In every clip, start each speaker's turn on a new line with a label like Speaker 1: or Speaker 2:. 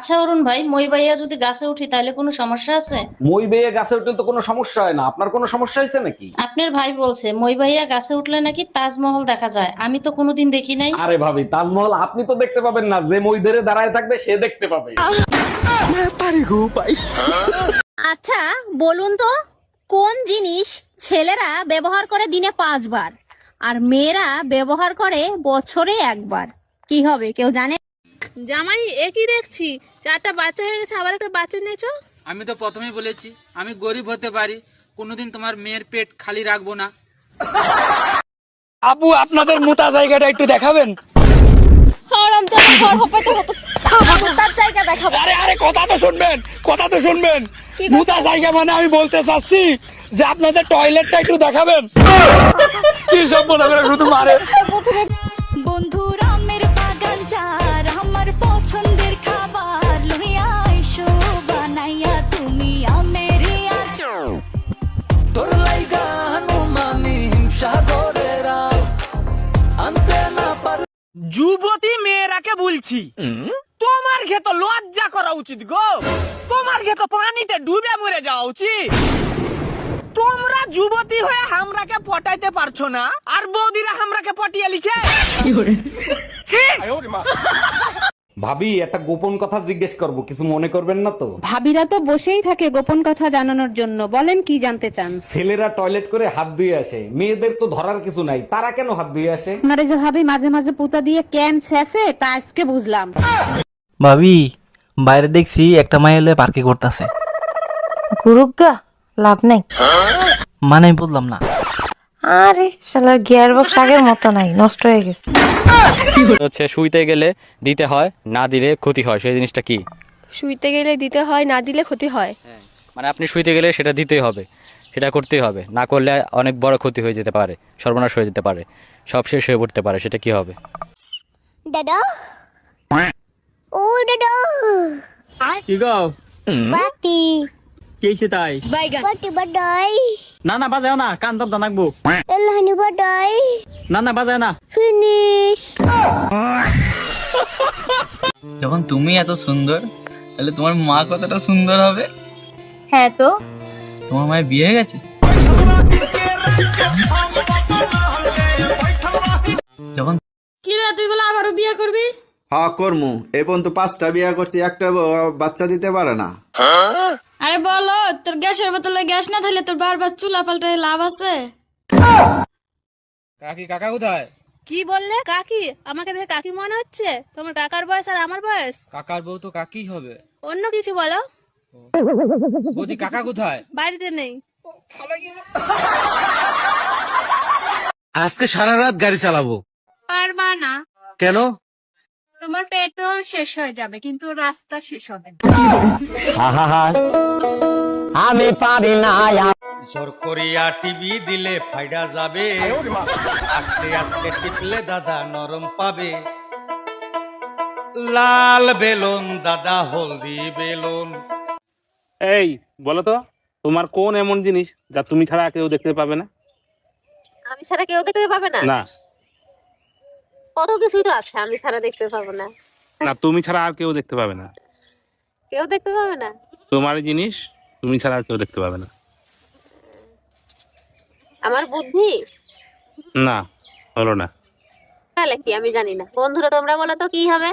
Speaker 1: আচ্ছা অরুণ ভাই, মই ভাইয়া যদি গাছে উঠি তাহলে কোনো সমস্যা আছে?
Speaker 2: মই বেয়ে গাছে উঠলে তো কোনো সমস্যা হয় না। আপনার কোনো সমস্যা হয়েছে নাকি?
Speaker 1: আপনার ভাই বলছে মই ভাইয়া গাছে উঠলে নাকি তাজমহল দেখা যায়, আমি তো কোনোদিন দেখি নাই।
Speaker 2: আরে ভাবি, তাজমহল আপনি তো দেখতে পাবেন না, যে মই ধরে দাঁড়ায় থাকবে সে দেখতে পাবে।
Speaker 3: আচ্ছা বলুন তো, কোন জিনিস ছেলেরা ব্যবহার করে দিনে 5 বার আর মেয়েরা ব্যবহার করে বছরে 1 বার? কি হবে কেউ জানে?
Speaker 4: জামাই একই দেখছি, 4টা বাচ্চা হয়ে গেছে, আবার একটা বাচ্চা নিয়েছো।
Speaker 5: আমি তো প্রথমেই বলেছি আমি গরিব হতে পারি, কোনোদিন তোমার মেয়ের পেট খালি রাখবো না।
Speaker 6: আবু, আপনাদের মোটা জায়গাটা একটু দেখাবেন?
Speaker 3: তার জায়গা দেখাবো।
Speaker 6: আরে আরে, কথা তো শুনবেন, কথা তো শুনবেন। মোটা জায়গা মানে আমি বলতে চাচ্ছি যে আপনাদের টয়লেটটা একটু দেখাবেন। কি সব মনে করে শুধু মারে।
Speaker 7: বন্ধুরা আমের বাগান যার আমার পছন্দের খাবার লইয়া আইসো বানাইয়া তুমি আমের আচার।
Speaker 8: তোর লাইগা হনুমানি হিমসাগরেরা আনতে না পারে।
Speaker 6: যুবতী মেয়েরাকে বলছি, তোমার ক্ষেত লজ্জা করা উচিত গো। তোমার ক্ষেত পানিতে ডুবে মরে যাওয়া উচিত। তোমরা যুবতী হয়ে হামরাকে পটাইতে পারছো না, আর বৌদিরা হামরাকে পটিয়ে লিছে। ছি!
Speaker 2: ভাবি, একটা গোপন কথা জিজ্ঞেস করব, কিছু মনে করবেন না তো?
Speaker 9: ভাবিরা তো বসেই থাকে গোপন কথা জানানোর জন্য, বলেন কি জানতে চান?
Speaker 2: ছেলেরা টয়লেট করে হাত ধুয়ে আসে, মেয়েদের তো ধরার কিছু নাই, তারা কেন হাত ধুয়ে আসে?
Speaker 9: আপনারা যে ভাবি মাঝে মাঝে পুতা দিয়ে ক্যান ছেঁচে, তা আজকে বুঝলাম।
Speaker 10: ভাবি, বাইরে দেখছি একটা মাই এলে পার্কে করতেছে।
Speaker 11: গুরুগা লাভ নাই।
Speaker 10: মানে বললাম না।
Speaker 11: আরে শালার গিয়ার বক্স আগের মতো নাই, নষ্ট হয়ে গেছে।
Speaker 12: হচ্ছে শুইতে গেলে দিতে হয়, না দিলে ক্ষতি হয়, সেই জিনিসটা কি?
Speaker 4: শুইতে গেলে দিতে হয়, না দিলে ক্ষতি হয়।
Speaker 12: মানে আপনি শুইতে গেলে সেটা দিতেই হবে, সেটা করতেই হবে, না করলে অনেক বড় ক্ষতি হয়ে যেতে পারে, সর্বনাশ হয়ে যেতে পারে, সব শেষ হয়ে পড়তে পারে, সেটা কি হবে?
Speaker 3: দাদা, ও দাদা,
Speaker 6: কি গো?
Speaker 3: বাটি
Speaker 6: কেছে তাই?
Speaker 3: বাটি বাডাই,
Speaker 6: না না, বাজাও না, কান দম দানাকবো।
Speaker 3: এলহানি বাডাই,
Speaker 6: না না, বাজাও না।
Speaker 3: ফিনিশ।
Speaker 5: যখন তুমি এত সুন্দর, তাহলে তোমার মা কতটা সুন্দর হবে?
Speaker 3: হ্যাঁ তো,
Speaker 5: তোমার মায়ের বিয়ে হয়ে গেছে? যখন
Speaker 4: কি রে, তুই বলে আবারও বিয়ে করবি?
Speaker 13: হ্যাঁ করমু, এই পর্যন্ত 5টা বিয়া করছি, একটা বাচ্চা দিতে পারে না।
Speaker 4: আরে বলো, তোর গ্যাসের বোতলে গ্যাস না থাকলে তোর বারবার চুলা পাল্টায় লাভ আছে?
Speaker 5: কাকি কাকা কোথায়?
Speaker 4: কি বললে? কাকি? আমাকে দেখে কাকি মনে হচ্ছে? তোমার কাকার বয়স আর আমার বয়স?
Speaker 5: কাকার বউ তো কাকি হবে।
Speaker 4: অন্য কিছু বলো।
Speaker 5: বৌদি কাকা কোথায়?
Speaker 4: বাড়িতে নেই।
Speaker 8: আজকে সারা রাত গাড়ি চালাবো।
Speaker 4: পারবা না।
Speaker 8: কেন?
Speaker 4: তোমার পেট্রোল শেষ হয়ে যাবে, কিন্তু রাস্তা শেষ হবে না।
Speaker 6: আমি পারি না।
Speaker 8: জোর করিয়া টিভি দিলে ফাইডা যাবে, আস্তে আস্তে টিপলে দাদা নরম পাবে। লাল বেলুন দাদা, হলদি বেলুন।
Speaker 6: এই বলো তো, তোমার কোন এমন জিনিস যা তুমি ছাড়া কেউ দেখতে পাবে না?
Speaker 3: আমি ছাড়া কেউ দেখতে পাবে না?
Speaker 6: না
Speaker 3: কত কিছুই তো আছে আমি ছাড়া দেখতে পাবো না।
Speaker 6: না, তুমি ছাড়া আর কেউ দেখতে পাবে না।
Speaker 3: কেউ দেখতে পাবে না?
Speaker 6: তোমার জিনিস তুমি ছাড়া আর কেউ দেখতে পাবে না।
Speaker 3: আমার বুদ্ধি?
Speaker 6: না, হলো না।
Speaker 3: তাহলে কি আমি জানি না। বন্ধুরা তোমরা বলো তো কি হবে?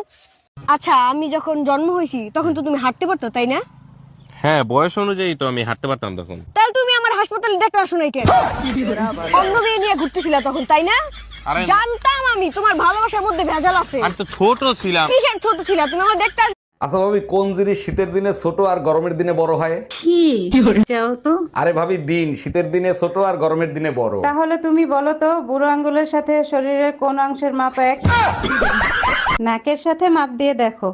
Speaker 4: আচ্ছা, আমি যখন জন্ম হয়েছি তখন তো তুমি হাঁটতে পারতো, তাই না?
Speaker 13: হ্যাঁ, বয়স অনুযায়ী তো আমি হাঁটতে পারতাম তখন।
Speaker 4: তাহলে তুমি আমার হাসপাতালে দেখতে আসো নাই কেন? অন্য মেয়ে নিয়ে ঘুরতেছিলে তখন, তাই না? জানতাম আমি তোমার ভালোবাসার মধ্যে ভেজাল আছে।
Speaker 13: আমি তো ছোট ছিলাম।
Speaker 4: কিসের ছোট ছিলা তুমি? আমার দেখতে
Speaker 2: আচ্ছা ভাবি, কোন জিনিস শীতের দিনে ছোট আর গরমের দিনে বড় হয়?
Speaker 9: যাও তো।
Speaker 2: আরে ভাবি, দিন শীতের দিনে ছোট আর গরমের দিনে বড়।
Speaker 9: তাহলে তুমি বলো তো, বুড়ো আঙ্গুলের সাথে শরীরের কোন অংশের মাপ এক? নাকের সাথে মাপ দিয়ে দেখো।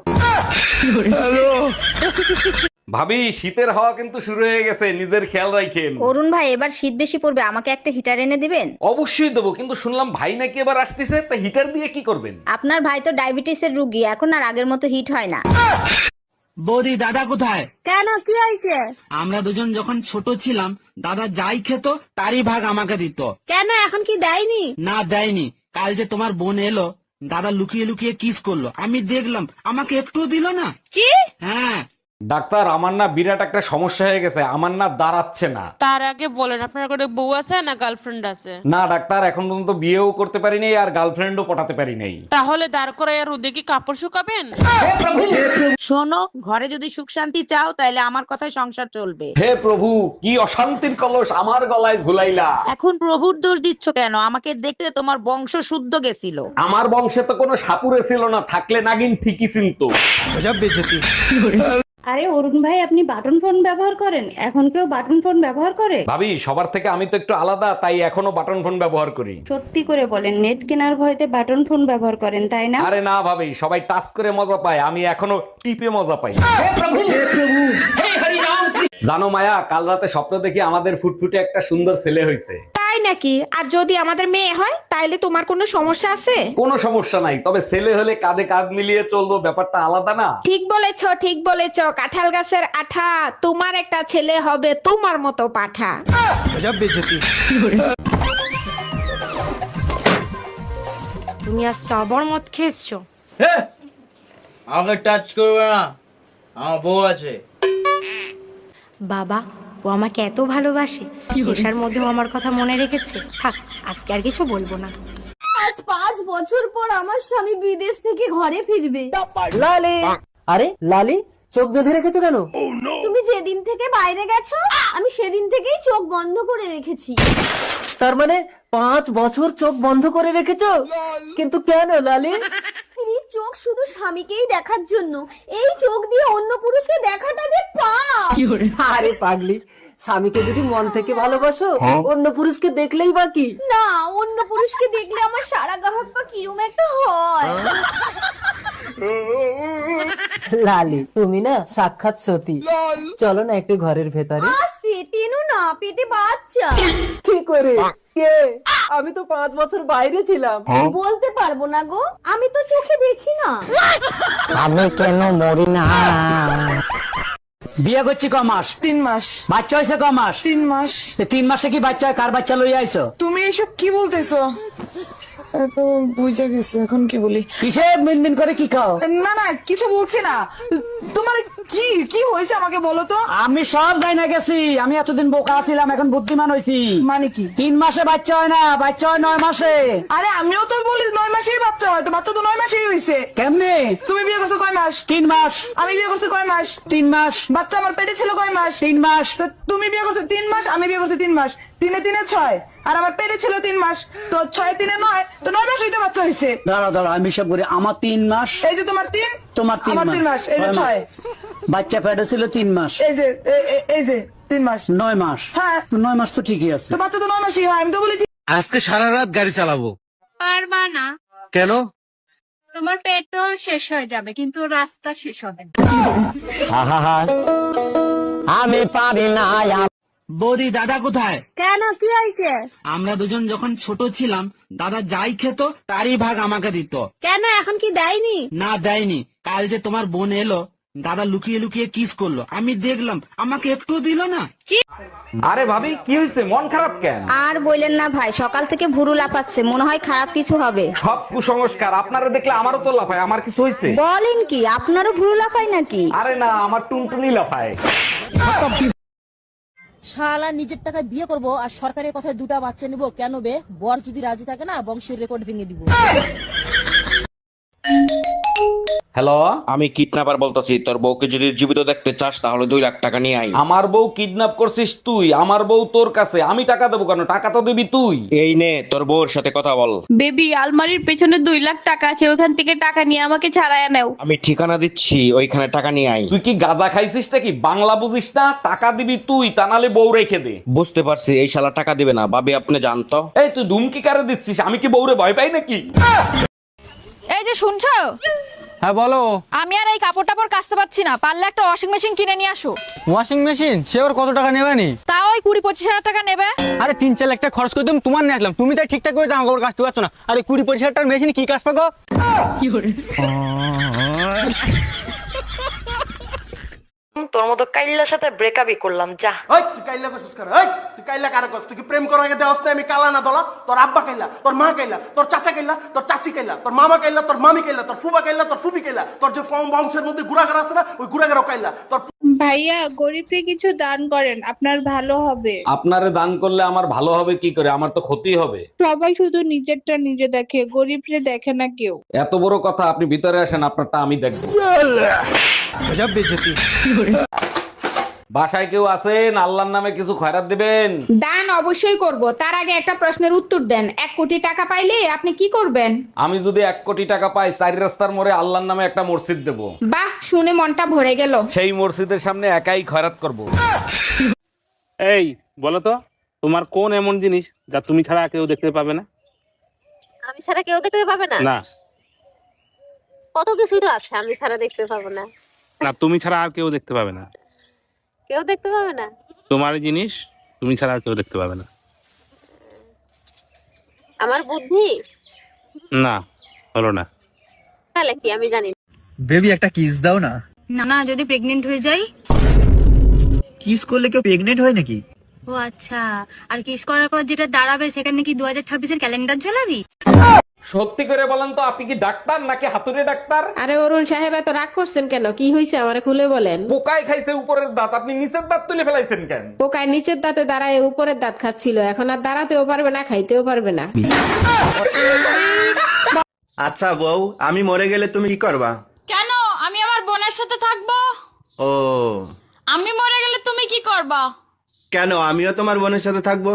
Speaker 2: ভাবি, শীতের হাওয়া কিন্তু শুরু হয়ে গেছে, নিজের খেয়াল রাখেন।
Speaker 11: অরুণ ভাই, এবার শীত বেশি পড়বে, আমাকে একটা হিটার এনে দিবেন?
Speaker 2: অবশ্যই দেবো, কিন্তু শুনলাম ভাই নাকি এবার আসতেছে, তা হিটার দিয়ে কি করবেন?
Speaker 11: আপনার ভাই তো ডায়াবেটিসের রুগী, এখন আর আগের মতো হিট হয় না।
Speaker 6: বৌদি, দাদা কোথায়?
Speaker 4: কেন, কি হয়েছে?
Speaker 6: আমরা দুজন যখন ছোট ছিলাম, দাদা যাই খেত তারই ভাগ আমাকে দিত।
Speaker 4: কেন, এখন কি দেয়নি?
Speaker 6: না, দেয়নি। কাল যে তোমার বোন এলো,
Speaker 5: দাদা লুকিয়ে লুকিয়ে কিস করলো, আমি দেখলাম, আমাকে একটু দিল না।
Speaker 4: কি?
Speaker 5: হ্যাঁ।
Speaker 2: ডাক্তার, আমার না বিরাট একটা সমস্যা হয়ে গেছে, আমার না দাঁড়াচ্ছে না।
Speaker 7: তার আগে বলেন আপনার কোনো বউ আছে না গার্লফ্রেন্ড আছে?
Speaker 2: না ডাক্তার, এখন পর্যন্ত বিয়েও করতে পারি নাই আর গার্লফ্রেন্ডও পটাতে পারি নাই।
Speaker 7: তাহলে দাঁড় করে আর রোদে কি কাপড় শুকাবেন?
Speaker 1: শোনো, ঘরে যদি সুখ শান্তি চাও তাহলে আমার কথায় সংসার চলবে।
Speaker 2: হে প্রভু, কি অশান্তির কলস আমার গলায় ঝুলাইলা।
Speaker 1: এখন প্রভুর দোষ দিচ্ছ কেন? আমাকে দেখতে তোমার বংশ শুদ্ধ গেছিল।
Speaker 2: আমার বংশে তো কোনো সাপুরে ছিল না, থাকলে নাগিন ঠিকই চিনতো।
Speaker 9: আরে অরুণ ভাই, আপনি বাটন ফোন ব্যবহার করেন? এখন কেউ বাটন ফোন ব্যবহার করে?
Speaker 2: ভাবি, সবার থেকে আমি তো একটু আলাদা, তাই এখনো বাটন ফোন ব্যবহার করি।
Speaker 9: সত্যি করে বলেন, নেট কেনার ভয়তে বাটন ফোন ব্যবহার করেন তাই না?
Speaker 2: আরে না ভাবি, সবাই টাচ করে মজা পায়, আমি এখনো টিপে মজা পাই। জানো মায়া, কাল রাতে স্বপ্ন দেখি আমাদের ফুটফুটে একটা সুন্দর ছেলে হয়েছে।
Speaker 4: তাই নাকি? আর যদি আমাদের মেয়ে হয় তাইলে তোমার কোনো সমস্যা আছে?
Speaker 2: কোনো সমস্যা নাই, তবে ছেলে হলে কাঁধে কাঁধ মিলিয়ে চলবো, ব্যাপারটা আলাদা না?
Speaker 4: ঠিক বলেছো, ঠিক বলেছো। কাঁঠাল গাছের আঠা, তোমার একটা ছেলে হবে তোমার মতো পাঠা।
Speaker 11: তুমি আজকে আবার মদ খেয়েছো?
Speaker 6: আমাকে টাচ করবে না, আমার বউ আছে।
Speaker 11: বাবা, ও আমাকে এত ভালোবাসে, নেশার মধ্যেও আমার কথা মনে রেখেছে। থাক, আজকে আর কিছু বলবো না।
Speaker 3: আজ 5 বছর পর আমার স্বামী বিদেশ থেকে ঘরে ফিরবে।
Speaker 6: লালি, আরে লালি, চোখ বেঁধে রেখেছো কেন?
Speaker 3: তুমি যেদিন থেকে বাইরে গেছো আমি সেদিন থেকেই চোখ বন্ধ করে রেখেছি।
Speaker 6: তার মানে 5 বছর চোখ বন্ধ করে রেখেছো? কিন্তু কেন লালি?
Speaker 3: স্ত্রীর চোখ শুধু স্বামীকেই দেখার জন্য, এই চোখ দিয়ে অন্য পুরুষকে দেখাটা যে পাপ।
Speaker 6: আরে পাগলি, স্বামীকে যদি মন থেকে ভালোবাসো, অন্য পুরুষকে দেখলেই বাকি।
Speaker 3: না, অন্য পুরুষকে দেখলে আমার সারা গা হাত পা কিরম একটা হয়।
Speaker 6: লালি, তুমি না সাক্ষাৎ সতী। চলো না একটু ঘরের ভেতরে।
Speaker 3: আস্তে টেনো না, পেটে বাচ্চা।
Speaker 6: কি করে? কে? আমি তো 5 বছর বাইরে ছিলাম।
Speaker 3: বলতে পারবো না গো, আমি তো চোখে দেখি না।
Speaker 6: আমি কেন মরি না?
Speaker 5: বিয়ে করছি ক মাস?
Speaker 6: 3 মাস।
Speaker 5: বাচ্চা হয়েছে ক মাস?
Speaker 6: 3 মাস।
Speaker 5: 3 মাসে কি বাচ্চা? কার বাচ্চা লই আইছো?
Speaker 6: তুমি এসব কি বলতেছো? তো বুঝে গেছে, এখন কি বলি?
Speaker 5: কিসে মিনমিন করে কি খাও?
Speaker 6: না না, কিছু বলছি না। তোমার কি কি হয়েছে আমাকে বলো তো।
Speaker 5: আমি সব যাই না গেছি, আমি এতদিন বোকা ছিলাম, এখন বুদ্ধিমান হয়েছি।
Speaker 6: মানে কি?
Speaker 5: 3 মাসে বাচ্চা হয় না, বাচ্চা হয় 9 মাসে।
Speaker 6: আরে আমিও তো বলি 9 মাসেই বাচ্চা হয়, তো বাচ্চা তো 9 মাসেই হয়েছে।
Speaker 5: কেমনে?
Speaker 6: তুমি বিয়ে করছো কয় মাস?
Speaker 5: 3 মাস।
Speaker 6: আমি বিয়ে করছি কয় মাস?
Speaker 5: 3 মাস।
Speaker 6: বাচ্চা আমার পেটে ছিল কয় মাস?
Speaker 5: 3 মাস।
Speaker 6: তো তুমি বিয়ে করছো 3 মাস, আমি বিয়ে করছি 3 মাস। 3 এ 3 এ 6, আর আমার পেটে ছিল 3 মাস, তো 6 এ 3 এ 9, তো 9 মাস হইতে বাচ্চা হয়েছে।
Speaker 5: দাঁড়া দাঁড়া, আমি সব করি। আমার 3 মাস।
Speaker 6: এই যে তোমার 3,
Speaker 5: তোমার 3
Speaker 6: আমার 3 মাস, এই যে 6।
Speaker 5: বাচ্চা পেটে ছিল 3 মাস।
Speaker 6: এই যে এই যে 3 মাস।
Speaker 5: 9 মাস।
Speaker 6: হ্যাঁ,
Speaker 5: তো 9 মাস তো ঠিকই আছে।
Speaker 6: তো বাচ্চা তো 9 মাসই হয়, আমি তো বলেছি।
Speaker 8: আজকে সারা রাত গাড়ি চালাবো।
Speaker 4: পারবা না,
Speaker 8: কেন?
Speaker 4: তোমার পেট্রোল শেষ হয়ে যাবে কিন্তু রাস্তা শেষ হবে না।
Speaker 6: আমি পারি না।
Speaker 5: বৌদি, দাদা কোথায়?
Speaker 3: কেন, কি হয়েছে?
Speaker 5: আমরা দুজন যখন ছোট ছিলাম, দাদা যাই খেত তারই ভাগ আমাকে দিত।
Speaker 3: কেন, এখন কি দেয়নি?
Speaker 5: না, দেয়নি। কাল যে তোমার বোন এলো, দাদা লুকিয়ে লুকিয়ে কিস করলো, আমি দেখলাম, আমাকে একটু দিল না।
Speaker 2: আরে ভাবি, কি হয়েছে? মন খারাপ কেন?
Speaker 3: আর বললেন না ভাই, সকাল থেকে ভুরু লাফাচ্ছে, মনে হয় খারাপ কিছু হবে।
Speaker 2: সব কুসংস্কার। আপনারা দেখলে আমারও তো লাফায়। আমার কিছু হয়েছে?
Speaker 3: বলেন কি, আপনারও ভুরু লাফায় নাকি?
Speaker 2: আরে না, আমার টুনটুনি লাফায়।
Speaker 1: শালা নিজের টাকায় বিয়ে করব আর সরকারের কথায় 2টা বাচ্চা নিব কেন বে? বর যদি রাজি থাকে না, বংশের রেকর্ড ভেঙে দিব।
Speaker 2: হ্যালো,
Speaker 8: আমি কিডন্যাপার বলতেছি, তোর বউকে যদি জীবিত দেখতে চাস তাহলে 2 লাখ টাকা নিয়ে আই।
Speaker 2: আমার বউ কিডন্যাপ করছিস তুই? আমার বউ তোর কাছে, আমি টাকা দেবো কেন? টাকা তো দিবি তুই।
Speaker 8: এই নে, তোর বউর সাথে কথা বল।
Speaker 4: বেবি, আলমারির পেছনে 2 লাখ টাকা আছে, ওখান থেকে টাকা নিয়ে আমাকে ছাড়াইয়া নাও।
Speaker 8: আমি ঠিকানা দিচ্ছি, ওইখানে টাকা নিয়ে আই।
Speaker 2: তুই কি গাঁজা খাইছিস নাকি? বাংলা বুঝিস না? টাকা দিবি তুই, তা নালে বউ রেখে দে।
Speaker 8: বুঝতে পারছি, এই শালা টাকা দিবে না। ভাবি আপনি জানতো?
Speaker 2: এই তুই ধুমকি কারে দিচ্ছিস? আমি কি বউরে ভয় পাই নাকি?
Speaker 4: এই যে শুনছো?
Speaker 6: হ্যাঁ বলো।
Speaker 4: আমি আর এই কাপড় টাপড় কাচতে পারছি না, পারলে একটা ওয়াশিং মেশিন কিনে নিয়ে আসো।
Speaker 6: Washing machine? সে ওর কত টাকা নেবে নি?
Speaker 4: তাও ওই 20-25 হাজার টাকা নেবে।
Speaker 6: আরে 3-4 লাখ টাকা খরচ করে তুমি তোমার নিয়ে আসলাম, তুমি তাই ঠিকঠাক করে জামা কাপড় কাচতে পারছো না। আরে 20-25 হাজার টাকার মেশিন কি কাজ পাগো?
Speaker 11: তোর মতো কাইল্লার সাথে ব্রেকআপই করলাম যা।
Speaker 6: ওই তুই কাইলা কইছিস কার? ওই তুই কাইলা কারে কইছিস? তুই কি প্রেম করার আগে দেওয়াস না আমি কালা না দলা? তোর আব্বা কাইলা, তোর মা কাইলা, তোর চাচা কাইলা, তোর চাচি কাইলা, তোর মামা কাইলা, তোর মামি কাইলা, তোর ফুবা কাইলা, তোর ফুবি কাইলা, তোর যে বংশের মধ্যে গুড়াগার আছে না ওই গুড়াগারও কাইলা। তোর
Speaker 4: ভাইয়া গরিবকে কিছু দান করেন, আপনার ভালো হবে।
Speaker 2: আপনারে দান করলে আমার ভালো হবে কি করে? আমার তো ক্ষতি হবে।
Speaker 4: সবাই শুধু নিজেরটা নিজে দেখে, গরিবরে দেখে না কেউ।
Speaker 2: এত বড় কথা, আপনি ভিতরে আসেন, আপনারটা আমি দেখবো। বাসায় কেউ আছেন? আল্লাহর নামে কিছু খয়রাত দিবেন।
Speaker 4: দান অবশ্যই করব, তার আগে একটা প্রশ্নের উত্তর দেন। 1 কোটি টাকা পাইলে আপনি কি করবেন?
Speaker 2: আমি যদি 1 কোটি টাকা পাই, 4 রাস্তার মোড়ে আল্লাহর নামে একটা মসজিদ দেব।
Speaker 4: বাহ, শুনে মনটা ভরে গেল।
Speaker 2: সেই মসজিদের সামনে একাই খয়রাত করব।
Speaker 5: এই বলো তো, তোমার কোন এমন জিনিস যা তুমি ছাড়া কেউ দেখতে পাবে না?
Speaker 3: আমি ছাড়া কেউ দেখতে পাবে না?
Speaker 5: না
Speaker 3: কত কিছুই তো আছে আমি ছাড়া দেখতে পাবো না।
Speaker 5: না, তুমি ছাড়া আর কেউ দেখতে পাবে না।
Speaker 3: কেউ দেখতে পাবে না?
Speaker 5: তোমার জিনিস তুমি ছাড়া আর কেউ দেখতে পাবে না।
Speaker 3: আমার বুদ্ধি?
Speaker 5: না, হলো না।
Speaker 3: তাহলে কি আমি জানি না।
Speaker 13: বেবি একটা কিস দাও না।
Speaker 11: না না, যদি প্রেগনেন্ট হয়ে যাই?
Speaker 13: কিস করলে কেউ প্রেগনেন্ট হয় নাকি?
Speaker 11: ও আচ্ছা, আর কিস করার পর যেটা দাঁড়াবে সেখানে কি 2026-এর ক্যালেন্ডার ঝোলাবি?
Speaker 2: সত্যি করে বলেন তো, আপনি কি ডাক্তার নাকি হাতুড়ে ডাক্তার?
Speaker 7: আরে অরুণ সাহেব এত রাগ করছেন কেন? কি হয়েছে আমারে খুলে বলেন।
Speaker 2: পোকায় খাইছে উপরের দাঁত, আপনি নিচের দাঁত তুলে ফেলাইছেন কেন?
Speaker 7: পোকায় নিচের দাঁতে দাঁড়ায় উপরের দাঁত খাচ্ছিল, এখন আর দাঁড়াতেও পারবে না, খাইতেও পারবে না।
Speaker 13: আচ্ছা বউ, আমি মরে গেলে তুমি কি করবা?
Speaker 7: কেন? আমি আমার বোনের সাথে থাকবো।
Speaker 13: ও
Speaker 7: আমি মরে গেলে তুমি কি করবা?
Speaker 13: কেন, আমিও তোমার বোনের সাথে থাকবো।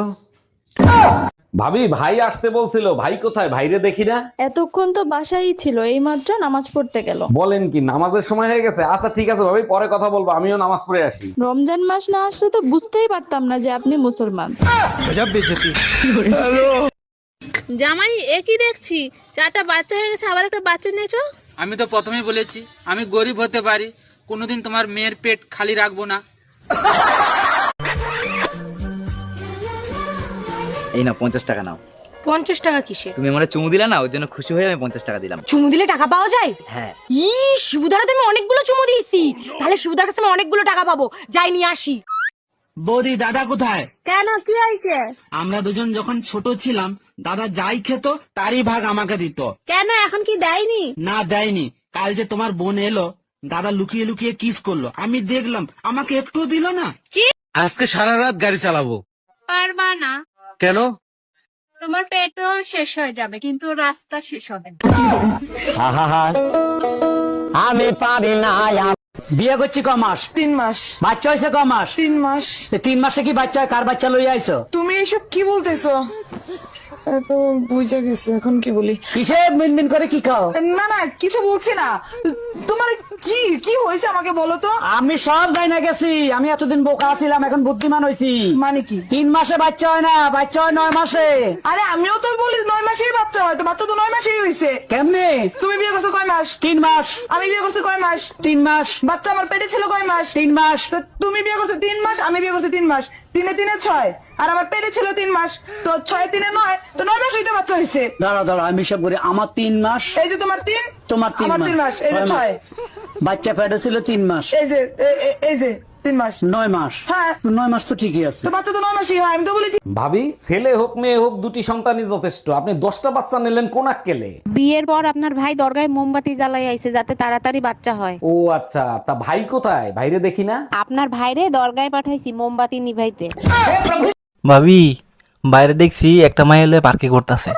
Speaker 2: ভাবি, ভাই আসতে বলছিল, ভাই কোথায়? ভাইরে দেখি না।
Speaker 4: এতক্ষণ তো বাসায়ই ছিল, এইমাত্র নামাজ পড়তে গেল।
Speaker 2: বলেন কি, নামাজের সময় হয়ে গেছে? আচ্ছা ঠিক আছে ভাবি, পরে কথা বলবো, আমিও নামাজ পড়ে আসি।
Speaker 4: রমজান মাস না আসলে তো বুঝতেই পারতাম না যে আপনি মুসলমান।
Speaker 7: জামাই একই দেখছি, 4টা বাচ্চা হয়ে গেছে, আবার একটা বাচ্চা নিয়েছো।
Speaker 5: আমি তো প্রথমেই বলেছি আমি গরিব হতে পারি, কোনোদিন তোমার মেয়ের পেট খালি রাখবো না।
Speaker 10: এই না 50 টাকা নাও।
Speaker 11: 50 টাকা কিসে?
Speaker 10: তুমি আমার চুমু দিলা না, ওর জন্য খুশি হয়ে আমি 50 টাকা দিলাম।
Speaker 11: চুমু দিলে টাকা পাওয়া যায়?
Speaker 10: হ্যাঁ।
Speaker 11: শিবুদার তো আমি অনেকগুলো চুমু দিয়েছি, তাহলে শিবুদার কাছে আমি অনেকগুলো টাকা পাবো। যাই নিয়ে আসি।
Speaker 5: বৌদি, দাদা কোথায়?
Speaker 11: কেন, কি হয়েছে?
Speaker 5: আমরা দুজন যখন ছোট ছিলাম, দাদা যাই খেত তারই ভাগ আমাকে দিত।
Speaker 11: কেন, এখন কি দেয়নি?
Speaker 5: না, দেয়নি। কাল যে তোমার বোন এলো, দাদা লুকিয়ে লুকিয়ে কিস করলো, আমি দেখলাম, আমাকে একটু দিল না।
Speaker 8: আজকে সারা রাত গাড়ি চালাবো।
Speaker 11: পারবা না।
Speaker 8: কেন?
Speaker 11: তোমার পেট্রোল শেষ হয়ে যাবে, কিন্তু রাস্তা শেষ হবে না।
Speaker 6: আমি পারি না।
Speaker 5: বিয়ে করছি ক মাস?
Speaker 6: 3 মাস।
Speaker 5: বাচ্চা হয়েছে ক মাস?
Speaker 6: 3 মাস।
Speaker 5: 3 মাসে কি বাচ্চা? কার বাচ্চা লইয়া আইছো?
Speaker 6: তুমি এসব কি বলতেছো? তো বুঝে গেছে, এখন কি বলি?
Speaker 5: কিসে মিনমিন করে কি খাও?
Speaker 6: না না, কিছু বলছি না। তোমার কি কি হয়েছে আমাকে বলো তো।
Speaker 5: আমি সব যাই না গেছি, আমি এতদিন বোকা ছিলাম, এখন বুদ্ধিমান হয়েছি।
Speaker 6: মানে কি?
Speaker 5: 3 মাসে বাচ্চা হয় না, বাচ্চা হয় 9 মাসে।
Speaker 6: আরে আমিও তো বলি 9 মাসেই বাচ্চা হয়, তো বাচ্চা তো 9 মাসেই হয়েছে।
Speaker 5: কেমনে?
Speaker 6: তুমি বিয়ে করছো কয় মাস?
Speaker 5: 3 মাস।
Speaker 6: আমি বিয়ে করছি কয় মাস?
Speaker 5: 3 মাস।
Speaker 6: বাচ্চা আমার পেটে ছিল কয় মাস?
Speaker 5: 3 মাস।
Speaker 6: তো তুমি বিয়ে করছো 3 মাস, আমি বিয়ে করছি 3 মাস। 3 এ 6, আর আমার পেটে ছিল 3 মাস, তো 6 3 9, তো 9 মাস হইতে বাচ্চা হয়েছে।
Speaker 5: দাঁড়া দাঁড়া, আমি সব করি। আমার 3 মাস।
Speaker 6: এই যে তোমার 3,
Speaker 5: তোমার 3
Speaker 6: আমার 3 মাস, এই যে 6।
Speaker 5: বাচ্চা পেটে ছিল 3 মাস,
Speaker 6: এই যে এই যে 3 মাস,
Speaker 5: 9 মাস।
Speaker 6: হ্যাঁ
Speaker 5: 9 মাস তো ঠিকই আছে।
Speaker 6: তো বাচ্চা তো 9 মাসই হয়, আমি তো বলি।
Speaker 2: ভাবি, ছেলে হোক মেয়ে হোক, 2টি সন্তানই যথেষ্ট। আপনি 10টা বাচ্চা নিলেন কোন আক্কেলে?
Speaker 1: বিয়ের পর আপনার ভাই দরগায় মোমবাতি জ্বালাই আইছে যাতে তাড়াতাড়ি বাচ্চা হয়।
Speaker 2: ও আচ্ছা, তা ভাই কোথায়? ভাইরে দেখি না।
Speaker 1: আপনার ভাইরে দরগায় পাঠাইছি মোমবাতি নিভাইতে।
Speaker 10: ভাবি, বাইরে দেখছি একটা মাই হলে পার্কে করতেছে।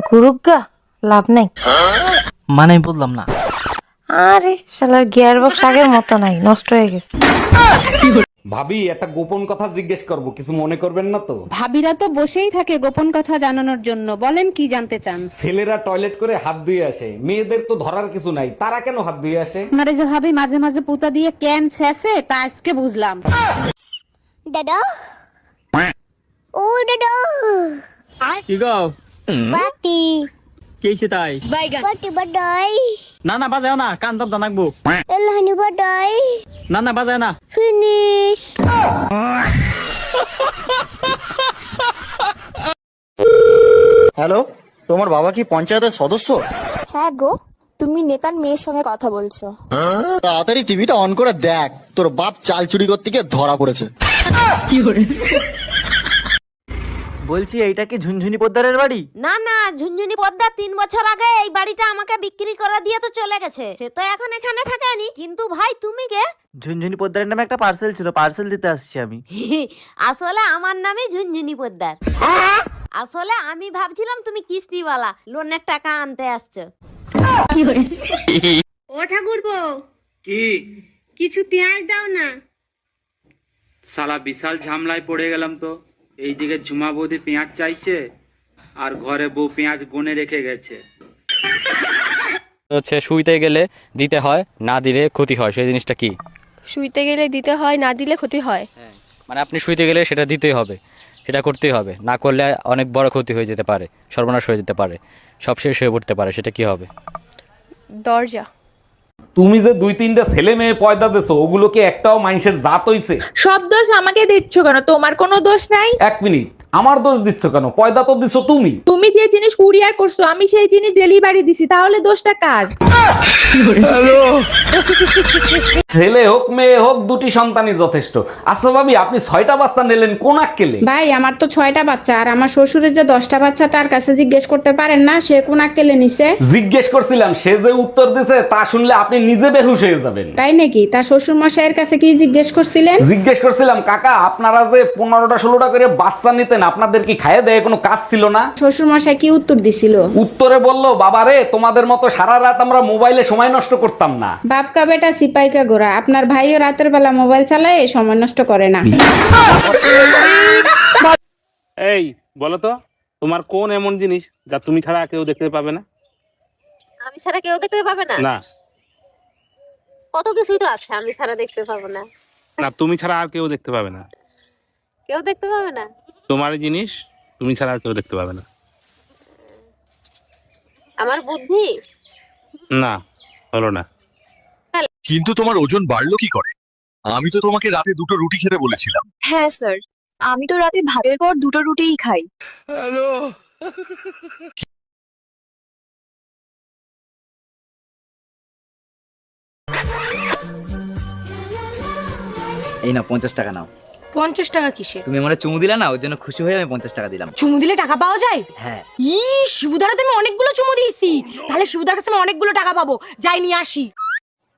Speaker 11: গুরুগা লাভ নাই।
Speaker 10: মানে আমি বললাম না।
Speaker 11: আরে শালার গিয়ার বক্স আগের মতো নাই, নষ্ট হয়ে গেছে।
Speaker 2: ভাবি, একটা গোপন কথা জিজ্ঞেস করব, কিছু মনে করবেন না তো?
Speaker 7: ভাবিরা তো বসেই থাকে গোপন কথা জানানোর জন্য, বলেন কি জানতে চান?
Speaker 2: ছেলেরা টয়লেট করে হাত ধুয়ে আসে, মেয়েদের তো ধরার কিছু নাই, তারা কেন হাত ধুয়ে আসে?
Speaker 7: আপনারা যে ভাবি মাঝে মাঝে পুতা দিয়ে ক্যান ছেঁচে, তা আজকে বুঝলাম।
Speaker 3: দাদা, ও দাদা,
Speaker 5: কি গো?
Speaker 3: বাটি
Speaker 5: কেছে তাই?
Speaker 3: বাটি বাডাই,
Speaker 5: না না, বাজাও না, কান দব দানাকবো।
Speaker 3: এলহানি বাডাই,
Speaker 5: না না, বাজাও না।
Speaker 3: ফিনিশ।
Speaker 13: হ্যালো, তোমার বাবা কি পঞ্চায়েতের সদস্য?
Speaker 11: হ্যাঁ গো, তুমি নেতার মেয়ের সঙ্গে কথা বলছো।
Speaker 13: তাড়াতাড়ি টিভিটা অন করে দেখ।
Speaker 8: তোর বাপ চাল চুরি করতে গিয়ে ধরা পড়েছে।
Speaker 10: বলছি এইটা কি ঝুনঝুনি পোদ্দারের বাড়ি?
Speaker 11: না না, ঝুনঝুনি পদ্মার 3 বছর আগে এই বাড়িটা আমাকে বিক্রি করে দিয়ে তো চলে গেছে। সে তো এখন এখানে থাকেনি। কিন্তু ভাই তুমি কে?
Speaker 10: ঝুনঝুনি পোদ্দারের নামে একটা পার্সেল ছিল, পার্সেল দিতে আসছি আমি।
Speaker 11: আসলে আমার নামই ঝুনঝুনি পদ্মার। আসলে আমি ভাবছিলাম তুমি কিস্তিওয়ালা, লোনের টাকা আনতে আসছো।
Speaker 7: ও ঠাকুরপো,
Speaker 5: কি
Speaker 7: কিছু পেঁয়াজ দাও না।
Speaker 5: সালা বিশাল ঝামলায় পড়ে গেলাম তো। এইদিকে ঝুমা বৌদি পেঁয়াজ চাইছে, আর ঘরে বউ পেঁয়াজ গনে রেখে গেছে।
Speaker 12: হচ্ছে শুইতে গেলে দিতে হয়, না দিলে ক্ষতি হয়, সেই জিনিসটা কি?
Speaker 4: শুইতে গেলে দিতে হয়, না দিলে ক্ষতি হয়।
Speaker 12: মানে আপনি শুইতে গেলে সেটা দিতেই হবে, সেটা করতেই হবে, না করলে অনেক বড় ক্ষতি হয়ে যেতে পারে, সর্বনাশ হয়ে যেতে পারে, সব শেষ হয়ে পড়তে পারে, সেটা কি হবে?
Speaker 4: দরজা।
Speaker 2: তুমি যে 2-3টা ছেলে মেয়ে পয়দা দেছো, ওগুলো কি একটাও মানুষের জাত হইছে?
Speaker 7: সব দোষ আমাকে দিচ্ছ কেন? তোমার কোনো দোষ নাই।
Speaker 2: 1 মিনিট, আমার দোষ দিচ্ছ কেন? পয়দা তো দিছো তুমি।
Speaker 7: তুমি যে জিনিস কুরিয়ার করছো আমি সেই জিনিস ডেলিভারি দিছি, তাহলে দোষটা কার?
Speaker 2: ছেলে হোক মেয়ে হোক, 2টি সন্তানই যথেষ্ট। আচ্ছা ভাবি, আপনি 6টা বাচ্চা নিলেন কোন আক্কেলে?
Speaker 9: ভাই আমার তো 6টা বাচ্চা, আর আমার শ্বশুরের যে 10টা বাচ্চা, তার কাছে জিজ্ঞেস করতে পারেন না সে কোন আক্কেলে নিছে?
Speaker 2: জিজ্ঞেস করছিলাম, সে যে উত্তর দিছে তা শুনলে আপনি নিজে বেহুশ হয়ে যাবেন।
Speaker 9: তাই নাকি? তার শ্বশুর মশাইয়ের কাছে কি জিজ্ঞেস করছিলেন?
Speaker 2: জিজ্ঞেস করছিলাম, কাকা আপনারা যে 15টা 16টা করে বাচ্চা নিতেন, আপনাদের কি খাইয়ে দেয় কোনো কাজ ছিল না?
Speaker 9: শ্বশুর মশাই কি উত্তর দিছিল?
Speaker 2: উত্তরে বললো, বাবা রে, তোমাদের মতো সারা রাত আমরা মোবাইলে সময় নষ্ট করতাম না।
Speaker 9: বাপকা বেটা সিপাইকা গোরা, আপনার ভাইও রাতের বেলা মোবাইল চালায়, সময় নষ্ট করে না।
Speaker 5: এই বলো তো, তোমার কোন এমন জিনিস যা তুমি ছাড়া কেউ দেখতে পাবে না?
Speaker 3: আমি ছাড়া কেউ দেখতে পাবে না?
Speaker 5: না
Speaker 3: কত কিছুই তো আছে আমি ছাড়া দেখতে পাবো না।
Speaker 5: না, তুমি ছাড়া আর কেউ দেখতে পাবে না।
Speaker 3: কেউ দেখতে পাবে না?
Speaker 5: তোমার জিনিস তুমি ছাড়া আর কেউ দেখতে পাবে না।
Speaker 3: আমার বুদ্ধি?
Speaker 5: না, হলো না।
Speaker 8: কিন্তু তোমার ওজন বাড়লো কি করে? আমি তো তোমাকে রাতে 2টো রুটি খেতে বলেছিলাম।
Speaker 4: হ্যাঁ স্যার, আমি তো রাতে ভাতের পর 2টো রুটিই খাই।
Speaker 10: এই না 50 টাকা নাও।
Speaker 4: 50 টাকা কিসে?
Speaker 10: তুমি আমার চুমু দিলা না, ওর জন্য খুশি হয়ে আমি 50 টাকা দিলাম।
Speaker 4: চুমু দিলে টাকা পাওয়া যায়?
Speaker 10: হ্যাঁ।
Speaker 4: শিবুদারা তুমি অনেকগুলো চুমু দিয়েছি, তাহলে শিবুদার কাছে আমি অনেকগুলো টাকা পাবো, যাই নিয়ে আসি।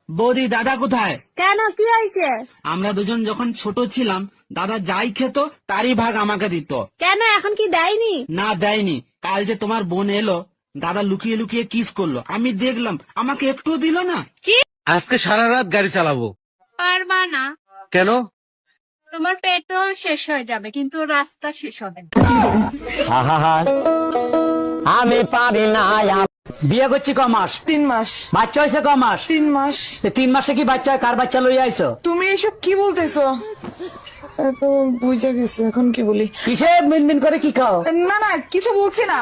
Speaker 5: বৌদি, দাদা কোথায়?
Speaker 7: কেন, কি হয়েছে?
Speaker 5: আমরা দুজন যখন ছোট ছিলাম, দাদা যাই খেত তারই ভাগ আমাকে দিত।
Speaker 7: কেন, এখন কি দেয়নি?
Speaker 5: না, দেয়নি। কাল যে তোমার বোন এলো, দাদা লুকিয়ে লুকিয়ে কিস করলো, আমি দেখলাম, আমাকে একটু দিল না।
Speaker 8: আজকে সারা রাত গাড়ি চালাবো।
Speaker 7: পারবা না।
Speaker 8: কেন?
Speaker 7: তোমার পেট্রোল শেষ হয়ে যাবে, কিন্তু রাস্তা শেষ হবে না।
Speaker 6: আমি পারি না।
Speaker 10: বিয়ে করছি ক মাস?
Speaker 6: 3 মাস।
Speaker 10: বাচ্চা হয়েছে ক মাস?
Speaker 6: 3 মাস।
Speaker 10: 3 মাসে কি বাচ্চা হয়? কার বাচ্চা লইয়া আইছো?
Speaker 6: তুমি এসব কি বলতেছো? তো বুঝে গেছে, এখন কি বলি?
Speaker 10: কিসে মিনমিন করে কি খাও?
Speaker 6: না না, কিছু বলছি না।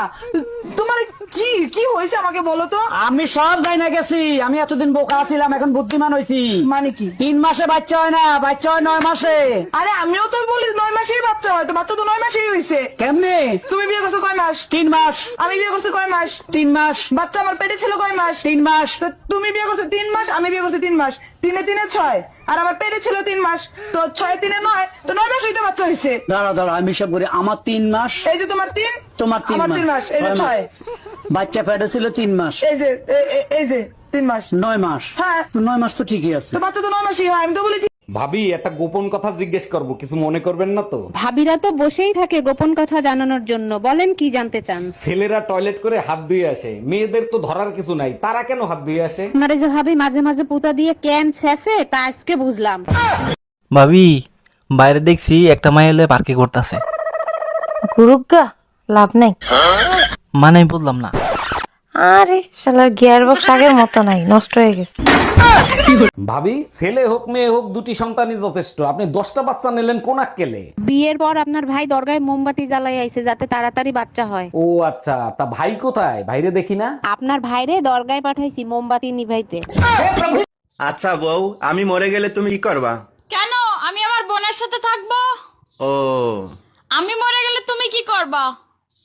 Speaker 6: তোমার কি কি হয়েছে আমাকে বলো তো।
Speaker 10: আমি সব যাই না গেছি, আমি এতদিন বোকা ছিলাম, এখন বুদ্ধিমান হয়েছি।
Speaker 6: মানে কি?
Speaker 10: 3 মাসে বাচ্চা হয় না, বাচ্চা হয় 9 মাসে।
Speaker 6: আরে আমিও তো বলি 9 মাসেই বাচ্চা হয়, তো বাচ্চা তো 9 মাসেই হয়েছে।
Speaker 10: কেমনে?
Speaker 6: তুমি বিয়ে করছো কয় মাস?
Speaker 10: 3 মাস।
Speaker 6: আমি বিয়ে করছি কয় মাস?
Speaker 10: 3 মাস।
Speaker 6: বাচ্চা আমার পেটে ছিল কয় মাস?
Speaker 10: 3 মাস।
Speaker 6: তো তুমি বিয়ে করছো 3 মাস, আমি বিয়ে করছি 3 মাস। 3 এ 6, আর আমার পেটে ছিল 3 মাস, তো 6 3 9, তো 9 মাস হইতে বাচ্চা হয়েছে।
Speaker 10: দাঁড়া দাঁড়া, আমি সব করি। আমার 3 মাস।
Speaker 6: এই যে তোমার 3,
Speaker 10: তোমার 3
Speaker 6: আমার 3 মাস, এই যে 6।
Speaker 10: বাচ্চা পেটে ছিল 3 মাস,
Speaker 6: এই যে এই যে 3 মাস,
Speaker 10: 9 মাস।
Speaker 6: হ্যাঁ,
Speaker 10: তো 9 মাস তো ঠিকই আছে।
Speaker 6: তো বাচ্চা তো 9 মাসই হয়, আমি তো বলি।
Speaker 2: ভাবি, একটা গোপন কথা জিজ্ঞেস করব, কিছু মনে করবেন না তো?
Speaker 9: ভাবিরা তো বসেই থাকে গোপন কথা জানানোর জন্য, বলেন কি জানতে চান?
Speaker 2: ছেলেরা টয়লেট করে হাত ধুয়ে আসে, মেয়েদের তো ধরার কিছু নাই, তারা কেন হাত ধুয়ে আসে?
Speaker 9: আপনারা যে ভাবি মাঝে মাঝে পুতা দিয়ে ক্যান ছেঁচে, তা আজকে বুঝলাম।
Speaker 10: ভাবি, বাইরে দেখছি একটা মাই এলে পার্কে করতেছে।
Speaker 11: গুরুগা লাভ নেই।
Speaker 10: মানে আমি বললাম না।
Speaker 11: আরে শালার গিয়ার বক্স আগের মতো নাই, নষ্ট হয়ে গেছে।
Speaker 2: ভাবি, ছেলে হোক মেয়ে হোক, 2টি সন্তানই যথেষ্ট। আপনি 10টা বাচ্চা নিলেন কোন আক্কেলে?
Speaker 9: বিয়ের পর আপনার ভাই দরগায় মোমবাতি জ্বালাই আইছে যাতে তাড়াতাড়ি বাচ্চা হয়।
Speaker 2: ও আচ্ছা, তা ভাই কোথায়? ভাইরে দেখি না।
Speaker 9: আপনার ভাইরে দরগায় পাঠাইছি মোমবাতি নিভাইতে।
Speaker 13: আচ্ছা বউ, আমি মরে গেলে তুমি কি করবা?
Speaker 7: কেন, আমি আমার বোনের সাথে থাকবো।
Speaker 13: ও,
Speaker 7: আমি মরে গেলে তুমি কি করবা?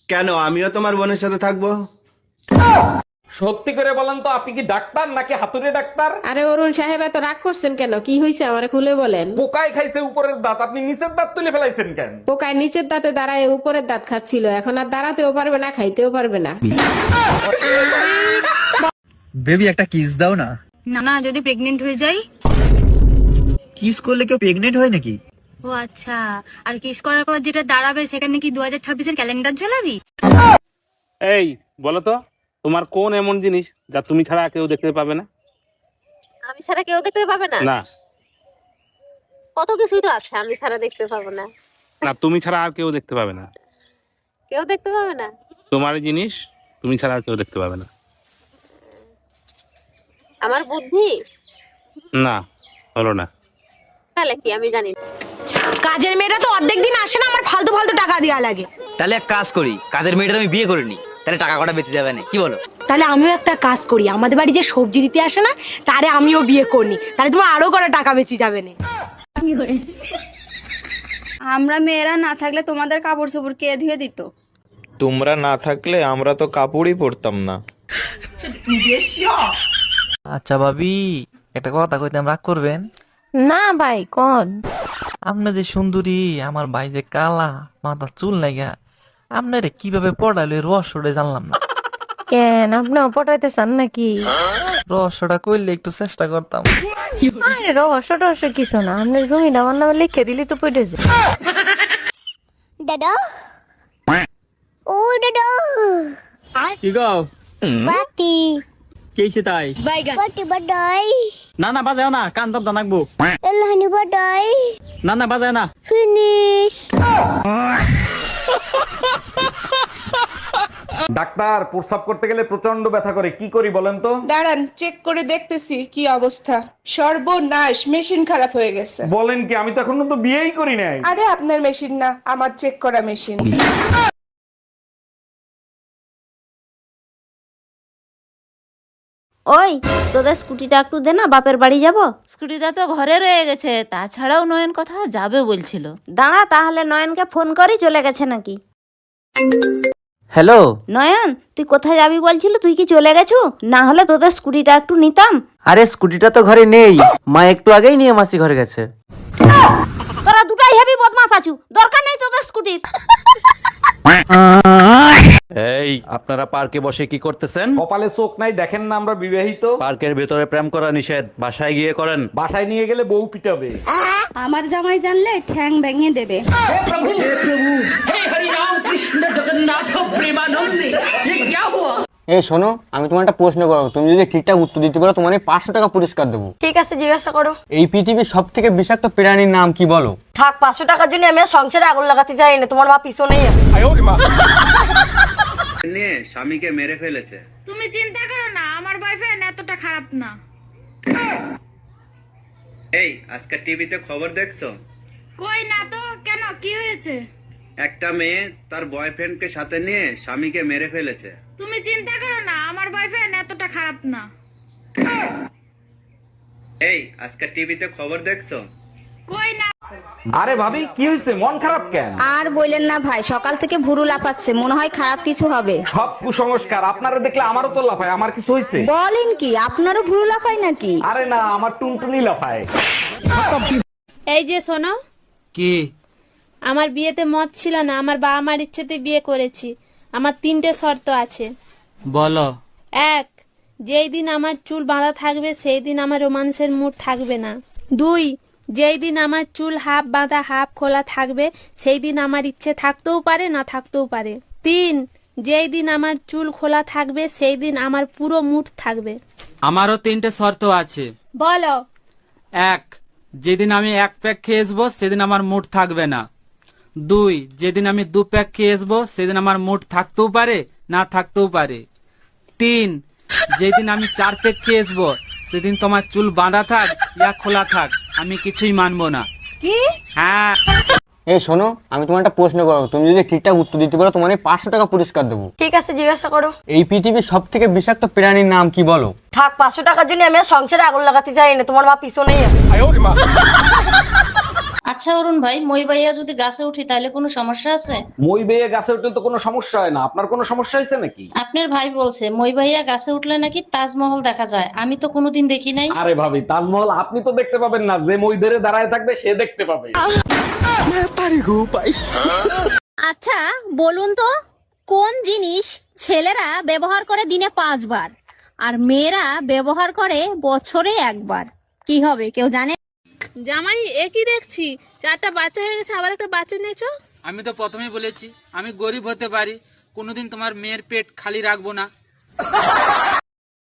Speaker 13: কেন? আমিও তোমার বোনের সাথে থাকবো।
Speaker 2: সত্যি করে বলেন তো, আপনি কি ডাক্তার নাকি হাতুড়ে ডাক্তার?
Speaker 14: আরে অরুণ সাহেব, এত রাগ করছেন কেন? কি হয়েছে আমারে খুলে বলেন।
Speaker 2: পোকায় খাইছে উপরের দাঁত, আপনি নিচের দাঁত তুলে ফেলাইছেন কেন?
Speaker 14: পোকায় নিচের দাঁতে দাঁড়ায় উপরের দাঁত খাচ্ছিল, এখন আর দাঁড়াতেও পারবে না, খাইতেও পারবে না।
Speaker 15: বেবি একটা কিস দাও না।
Speaker 4: না না, যদি প্রেগনেন্ট হয়ে যাই?
Speaker 15: কিস করলে কেউ প্রেগনেন্ট হয় নাকি?
Speaker 4: ও আচ্ছা, আর কিস করার পর যেটা দাঁড়াবে সেখানে কি 2026-এর ক্যালেন্ডার ঝোলাবি?
Speaker 5: এই বলো তো, তোমার কোন এমন জিনিস যা তুমি ছাড়া কেউ দেখতে পাবে না?
Speaker 11: আমি ছাড়া কেউ দেখতে পাবে না?
Speaker 5: না
Speaker 11: কত কিছুই তো আছে আমি ছাড়া দেখতে পাবো না।
Speaker 5: না, তুমি ছাড়া আর কেউ দেখতে পাবে না।
Speaker 11: কেউ দেখতে পাবে না?
Speaker 5: তোমার জিনিস তুমি ছাড়া আর কেউ দেখতে পাবে না।
Speaker 11: আমার বুদ্ধি?
Speaker 5: না, হলো না।
Speaker 11: তাহলে কি আমি জানি না।
Speaker 4: কাজের মেয়েরা তো অর্ধেক দিন আসে না, আমার ফালতু ফালতু টাকা দেওয়া লাগে।
Speaker 10: তাহলে এক কাজ করি, কাজের মেয়েটা আমি বিয়ে করিনি, তাহলে টাকা কটা বেঁচে যাবে না, কি বলো?
Speaker 4: তাহলে আমিও একটা কাজ করি, আমাদের বাড়ি যে সবজি দিতে আসে না, তারে আমিও বিয়ে করি, তাহলে তোমার আরো করে টাকা বেঁচে যাবে না।
Speaker 9: আমরা মেয়েরা না থাকলে তোমাদের কাপড় চোপড় কে ধুয়ে দিত?
Speaker 15: তোমরা না থাকলে আমরা তো কাপড়ই পরতাম না।
Speaker 10: আচ্ছা ভাবি, একটা কথা কইতে রাগ করবেন
Speaker 7: না ভাই, কোন?
Speaker 10: আপনি যে সুন্দরী, আমার ভাই যে কালা, মাথা চুল নাইগা, আপনারে কিভাবে পড়াইলে রহস্যটা জানলাম না।
Speaker 7: কেন, আপনি পটাইতে চান নাকি?
Speaker 10: রহস্যটা কইলে একটু চেষ্টা করতাম।
Speaker 7: আরে রহস্য টহস্য কিছু না, আপনার জমিটা আমার নামে লিখে দিলি তো পড়েছে।
Speaker 3: দাদা, ও দাদা,
Speaker 6: কি গো?
Speaker 3: বাটি
Speaker 6: কেছে তাই?
Speaker 3: বাটি বাডাই,
Speaker 6: না না বাজাও না, কান দব দানাকবো।
Speaker 3: এলহানি বাডাই,
Speaker 6: না না বাজাও না।
Speaker 3: ফিনিশ।
Speaker 2: ডাক্তার, প্রস্রাব করতে গেলে প্রচন্ড ব্যথা করে, কি করি বলেন তো?
Speaker 14: দাঁড়ান, চেক করে দেখতেছি কি অবস্থা। সর্বনাশ, মেশিন খারাপ হয়ে গেছে।
Speaker 2: বলেন কি? আমি তো এখনো তো বিয়েই করি নাই।
Speaker 14: আরে আপনার মেশিন না, আমার চেক করা মেশিন।
Speaker 11: ওই তোদের স্কুটিটা একটু দে না, বাপের বাড়ি যাব।
Speaker 7: স্কুটিটা তো ঘরে রয়ে গেছে, তাছাড়াও নয়ন কথা যাবে বলছিল।
Speaker 11: দাঁড়া, তাহলে নয়নকে ফোন করি, চলে গেছে নাকি।
Speaker 10: হ্যালো
Speaker 11: নয়ন, তুই কোথায় যাবি বলছিল, তুই কি চলে গেছু? না হলে তোদের স্কুটিটা একটু নিতাম।
Speaker 10: আরে স্কুটিটা তো ঘরে নেই, মা একটু আগেই নিয়ে মাসি ঘরে গেছে।
Speaker 11: তোরা দুটাই হেভি বদমাস আছু, দরকার নেই তোদের স্কুটির।
Speaker 12: এই আপনারা পার্কে বসে কি করতেছেন?
Speaker 2: কপালে চোখ নাই, দেখেন না আমরা বিবাহিত।
Speaker 12: পার্কের ভেতরে প্রেম করা নিষেধ, বাসায় গিয়ে করেন।
Speaker 2: বাসায় নিয়ে গেলে বউ পিটাবে।
Speaker 9: আমার জামাই জানলে ঠ্যাং ভেঙে দেবে।
Speaker 6: এই শোনো, আমি তোমার একটা প্রশ্ন করবো, তুমি যদি ঠিকঠাক উত্তর দিতে পারো তোমার 500 টাকা পুরস্কার দেবো।
Speaker 4: ঠিক আছে, জিজ্ঞাসা করো।
Speaker 6: এই পৃথিবীর সব থেকে বিষাক্ত প্রাণীর নাম কি বলো?
Speaker 4: থাক, 500 টাকার জন্য আমি আর সংসারে আগুন লাগাতে যাই না, তোমার মা পিছনেই আছে।
Speaker 13: নিয়ে স্বামীকে মেরে ফেলেছে।
Speaker 7: তুমি চিন্তা করো না, আমার বয়ফ্রেন্ড এতটা খারাপ না।
Speaker 13: এই আজকে টিভিতে খবর দেখছো?
Speaker 7: কই না তো, কেন, কি হয়েছে?
Speaker 13: একটা মেয়ে তার বয়ফ্রেন্ডকে সাথে নিয়ে স্বামীকে মেরে ফেলেছে।
Speaker 7: তুমি চিন্তা করো না, আমার বয়ফ্রেন্ড এতটা খারাপ না।
Speaker 13: এই আজকে টিভিতে খবর দেখছো?
Speaker 7: কই না।
Speaker 2: আরে ভাবি, কি হয়েছে? মন খারাপ কেন?
Speaker 9: আর বললেন না ভাই, সকাল থেকে ভুরু লাফাচ্ছে, মনে হয় খারাপ কিছু হবে।
Speaker 2: সব কুসংস্কার। আপনারা দেখলে আমারও তো লাফায়। আমার কিছু হয়েছে?
Speaker 9: বলেন কি, আপনারও ভুরু লাফায় নাকি?
Speaker 2: আরে না, আমার টুনটুনি লাফায়।
Speaker 7: এই যে শোনো,
Speaker 6: কি?
Speaker 7: আমার বিয়েতে মত ছিল না, আমার বাবা মার ইচ্ছেতে বিয়ে করেছি। আমার 3টে শর্ত আছে।
Speaker 6: বলো।
Speaker 7: 1, যেই দিন আমার চুল বাঁধা থাকবে সেই দিন আমার রোমান্সের মুড থাকবে না। 2, যেই দিন আমার চুল হাফ বাঁধা হাফ খোলা থাকবে সেই দিন আমার ইচ্ছে থাকতেও পারে না থাকতেও পারে। 3, যেই দিন আমার চুল খোলা থাকবে সেই দিন আমার পুরো মুড থাকবে।
Speaker 5: আমারও 3টে শর্ত আছে।
Speaker 7: বলো।
Speaker 5: 1, যেদিন আমি 1 প্যাক খেয়ে আসবো সেদিন আমার মুড থাকবে না। 2, যেদিন আমি 2 প্যাক খেয়ে আসবো সেদিন আমার মুড থাকতেও পারে না থাকতেও পারে। 3, যেদিন আমি 4 প্যাক খেয়ে আসবো সেদিন তোমার চুল বাঁধা থাক ইয়া খোলা থাক, আমি কিছুই মানবো না।
Speaker 7: কি?
Speaker 5: হ্যাঁ।
Speaker 6: এই শোনো, আমি তোমার একটা প্রশ্ন করবো, তুমি যদি ঠিকঠাক উত্তর দিতে পারো তোমার 500 টাকা পুরস্কার দেবো।
Speaker 4: ঠিক আছে, জিজ্ঞাসা করো।
Speaker 6: এই পৃথিবীর সব থেকে বিষাক্ত প্রাণীর নাম কি বলো?
Speaker 4: থাক, 500 টাকার জন্য আমি আর সংসারে আগুন লাগাতে যাই না, তোমার মা পিছনেই আছে।
Speaker 16: আচ্ছা অরুণ ভাই, মই ভাইয়া যদি গাছে উঠি তাহলে কোনো সমস্যা আছে?
Speaker 2: মই বেয়ে গাছে উঠলে তো কোনো সমস্যা হয় না, আপনার কোনো সমস্যা হয়েছে নাকি?
Speaker 16: আপনার ভাই বলছে মই ভাইয়া গাছে উঠলে নাকি তাজমহল দেখা যায়, আমি তো কোনোদিন দেখি নাই।
Speaker 2: আরে ভাবি, তাজমহল আপনি তো দেখতে পাবেন না, যে মই ধরে দাঁড়ায় থাকবে সে দেখতে পাবে।
Speaker 3: আচ্ছা বলুন তো, কোন জিনিস ছেলেরা ব্যবহার করে দিনে 5 বার আর মেয়েরা ব্যবহার করে বছরে 1 বার? কি হবে কেউ জানে?
Speaker 7: জামাই একই দেখছি, 4টা বাচ্চা হয়ে গেছে, আবার একটা বাচ্চা নিয়েছো।
Speaker 5: আমি তো প্রথমেই বলেছি আমি গরিব হতে পারি, কোনোদিন তোমার মেয়ের পেট খালি রাখবো না।